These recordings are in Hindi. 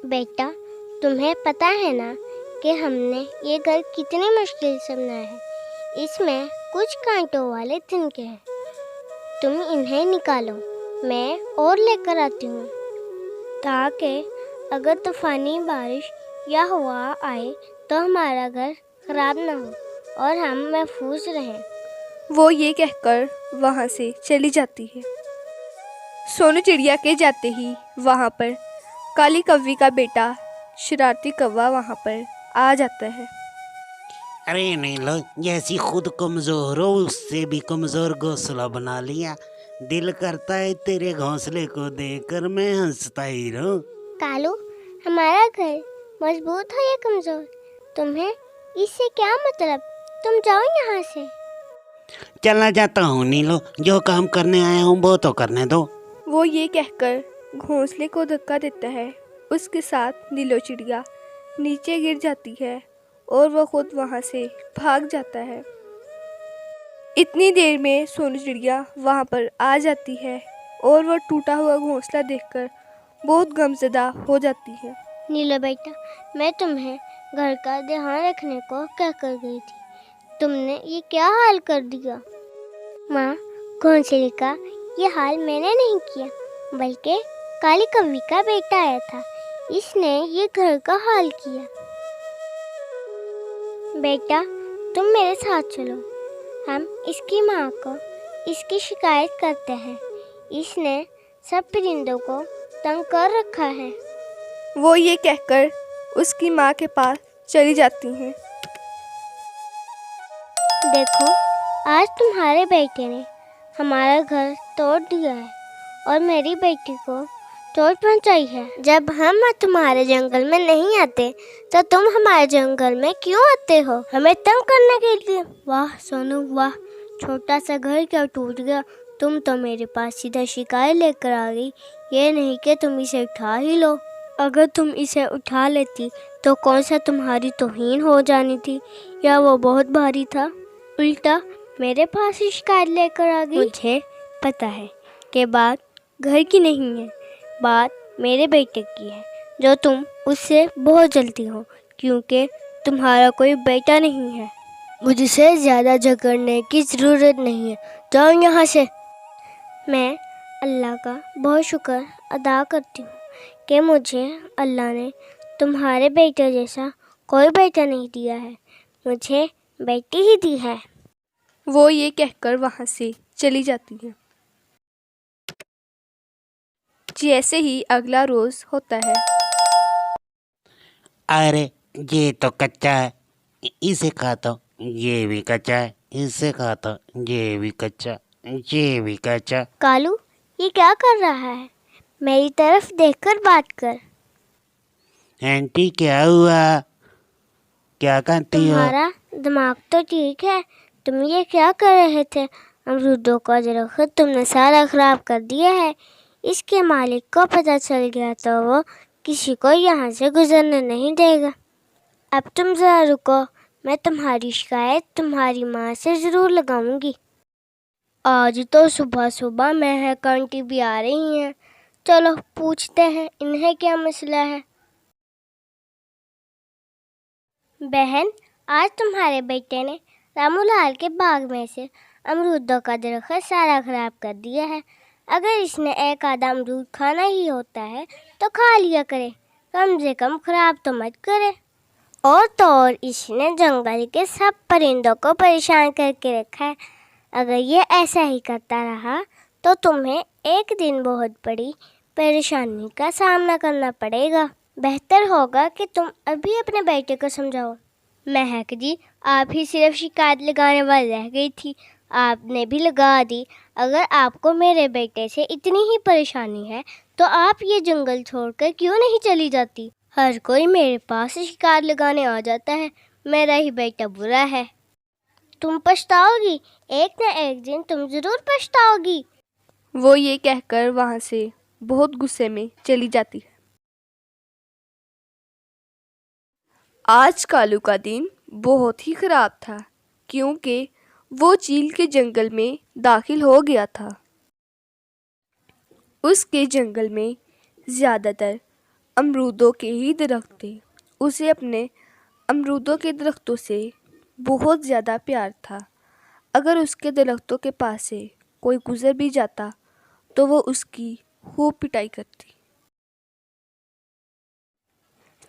बेटा, तुम्हें पता है ना कि हमने ये घर कितनी मुश्किल से बनाया है। इसमें कुछ कांटों वाले तिनके हैं। तुम इन्हें निकालो, मैं और लेकर आती हूँ, ताकि अगर तूफानी बारिश या हवा आए तो हमारा घर खराब ना हो और हम महफूज रहें। वो ये कहकर वहाँ से चली जाती है। सोनू चिड़िया के जाते ही वहाँ पर काली कौवी का बेटा शरारती कौवा वहाँ पर आ जाता है। अरे नीलो, जैसी खुद कमजोर हो उससे भी कमजोर घोंसला बना लिया। दिल करता है तेरे घोंसले को देखकर मैं हंसता ही रहूं। कालू, हमारा घर मजबूत हो या कमजोर, तुम्हें इससे क्या मतलब? तुम जाओ यहाँ से। चला जाता हूँ नीलो, जो काम करने आया हूँ वो तो करने दो। वो ये कहकर घोंसले को धक्का देता है। उसके साथ नीलो चिड़िया नीचे गिर जाती है और वह खुद वहाँ से भाग जाता है। इतनी देर में सोनू चिड़िया वहाँ पर आ जाती है और वह टूटा हुआ घोंसला देखकर बहुत गमज़दा हो जाती है। नीलो बेटा, मैं तुम्हें घर का ध्यान रखने को कह कर गई थी, तुमने ये क्या हाल कर दिया? माँ, घोंसले का ये हाल मैंने नहीं किया, बल्कि काली कौवी का बेटा आया था, इसने ये घर का हाल किया। बेटा, तुम मेरे साथ चलो, हम इसकी माँ को इसकी शिकायत करते हैं। इसने सब परिंदों को तंग कर रखा है। वो ये कहकर उसकी माँ के पास चली जाती हैं। देखो, आज तुम्हारे बेटे ने हमारा घर तोड़ दिया है और मेरी बेटी को चोट पहुंचाई है। जब हम तुम्हारे जंगल में नहीं आते तो तुम हमारे जंगल में क्यों आते हो? हमें तंग करने के लिए। वाह सोनू वाह, छोटा सा घर क्या टूट गया। तुम तो मेरे पास सीधा शिकायत लेकर आ गई, ये नहीं कि तुम इसे उठा ही लो। अगर तुम इसे उठा लेती तो कौन सा तुम्हारी तौहीन हो जानी थी, या वो बहुत भारी था? उल्टा मेरे पास ही शिकायत लेकर आ गई। मुझे पता है कि बात घर की नहीं है, बात मेरे बेटे की है, जो तुम उससे बहुत जलती हो, क्योंकि तुम्हारा कोई बेटा नहीं है। मुझसे ज़्यादा झगड़ने की ज़रूरत नहीं है, जाओ यहाँ से। मैं अल्लाह का बहुत शुक्र अदा करती हूँ कि मुझे अल्लाह ने तुम्हारे बेटे जैसा कोई बेटा नहीं दिया है, मुझे बेटी ही दी है। वो ये कहकर वहाँ से चली जाती है। जैसे ही अगला रोज़ होता है। अरे ये तो कच्चा है, इसे खाता हूँ। ये भी कच्चा है, इसे खाता हूँ। ये भी कच्चा, ये भी कच्चा। कालू, ये क्या कर रहा है? मेरी तरफ देखकर बात कर। आंटी क्या हुआ? क्या करती हो? तुम्हारा दिमाग तो ठीक है, तुम ये क्या कर रहे थे? अमरूदों का दरख्त तुमने सारा खराब कर दिया है। इसके मालिक को पता चल गया तो वो किसी को यहाँ से गुजरने नहीं देगा। अब तुम ज़रा रुको, मैं तुम्हारी शिकायत तुम्हारी माँ से ज़रूर लगाऊंगी। आज तो सुबह सुबह महक आंटी भी आ रही हैं, चलो पूछते हैं इन्हें क्या मसला है। बहन, आज तुम्हारे बेटे ने रामूलाल के बाग में से अमरूदों का दरख्त सारा खराब कर दिया है। अगर इसने एक आधा अमरूद खाना ही होता है तो खा लिया करे, कम से कम खराब तो मत करे। और तो और इसने जंगल के सब परिंदों को परेशान करके रखा है। अगर ये ऐसा ही करता रहा तो तुम्हें एक दिन बहुत बड़ी परेशानी का सामना करना पड़ेगा। बेहतर होगा कि तुम अभी अपने बेटे को समझाओ। महक जी, आप ही सिर्फ शिकायत लगाने वाली रह गई थी, आपने भी लगा दी। अगर आपको मेरे बेटे से इतनी ही परेशानी है तो आप ये जंगल छोड़कर क्यों नहीं चली जाती? हर कोई मेरे पास शिकायत लगाने आ जाता है, मेरा ही बेटा बुरा है। तुम पछताओगी, एक न एक दिन तुम ज़रूर पछताओगी। वो ये कहकर वहाँ से बहुत गुस्से में चली जाती है। आज कालू का दिन बहुत ही ख़राब था, क्योंकि वो चील के जंगल में दाखिल हो गया था। उसके जंगल में ज़्यादातर अमरूदों के ही दरख्त थे। उसे अपने अमरूदों के दरख्तों से बहुत ज़्यादा प्यार था। अगर उसके दरख्तों के पास से कोई गुज़र भी जाता तो वो उसकी खूब पिटाई करती।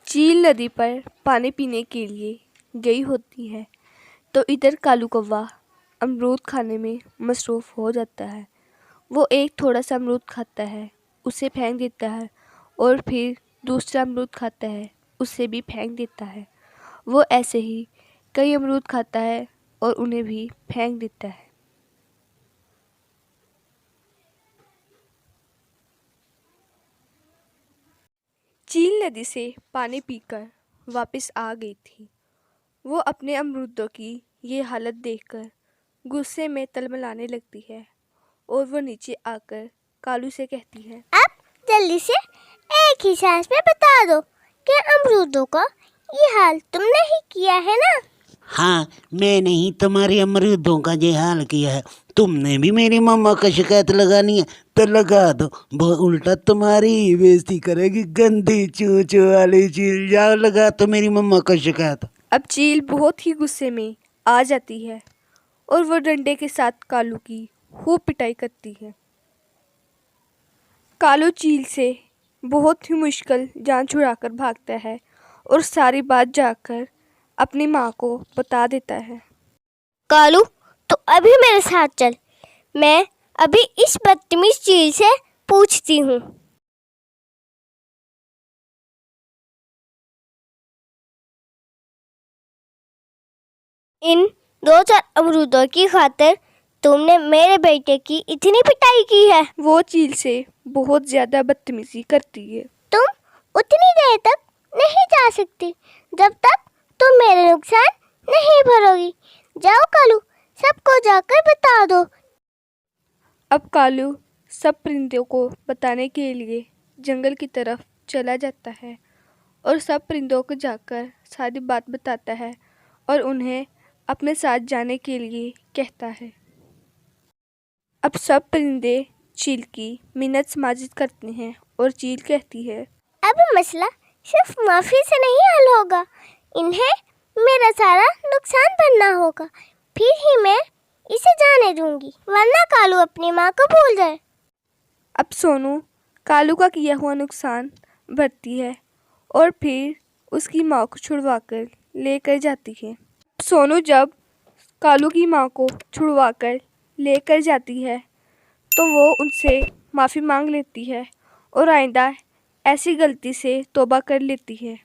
चील नदी पर पानी पीने के लिए गई होती है तो इधर कालू कौवा अमरूद खाने में मसरूफ़ हो जाता है। वो एक थोड़ा सा अमरूद खाता है, उसे फेंक देता है, और फिर दूसरा अमरूद खाता है, उसे भी फेंक देता है। वो ऐसे ही कई अमरूद खाता है और उन्हें भी फेंक देता है। चील नदी से पानी पीकर वापस आ गई थी। वो अपने अमरूदों की ये हालत देखकर गुस्से में तलमलाने लगती है और वो नीचे आकर कालू से कहती है, अब जल्दी से एक ही सांस में बता दो कि अमरूदों का ये हाल तुमने ही किया है ना? हाँ, मैंने ही तुम्हारे अमरूदों का ये हाल किया है। तुमने भी मेरी मम्मा का शिकायत लगानी है तो लगा दो, वो उल्टा तुम्हारी ही बेइज्जती करेगी। गंदी चूचू वाली चील, जाओ लगा तो मेरी मम्मा का शिकायत। अब चील बहुत ही गुस्से में आ जाती है और वो डंडे के साथ कालू की खूब पिटाई करती है। कालू चील से बहुत ही मुश्किल जान छुड़ाकर भागता है और सारी बात जाकर अपनी माँ को बता देता है। कालू, तो अभी मेरे साथ चल, मैं अभी इस बदतमीज चील से पूछती हूँ। इन 2-4 अमरूदों की खातिर तुमने मेरे बेटे की इतनी पिटाई की है। वो चील से बहुत ज़्यादा बदतमीजी करती है। तुम उतनी देर तक नहीं जा सकती जब तक तुम मेरे नुकसान नहीं भरोगी। जाओ कालू, सबको जाकर बता दो। अब कालू सब परिंदों को बताने के लिए जंगल की तरफ चला जाता है और सब परिंदों को जाकर सारी बात बताता है और उन्हें अपने साथ जाने के लिए कहता है। अब सब परिंदे चील की मिन्नत समाजित करते हैं और चील कहती है, अब मसला सिर्फ माफी से नहीं हल होगा, इन्हें मेरा सारा नुकसान भरना होगा, फिर ही मैं इसे जाने दूंगी, वरना कालू अपनी माँ को भूल जाए। अब सोनू कालू का किया हुआ नुकसान भरती है और फिर उसकी माँ को छुड़वाकर लेकर जाती है। सोनू जब कालू की माँ को छुड़वाकर लेकर जाती है तो वो उनसे माफ़ी मांग लेती है और आइंदा ऐसी गलती से तौबा कर लेती है।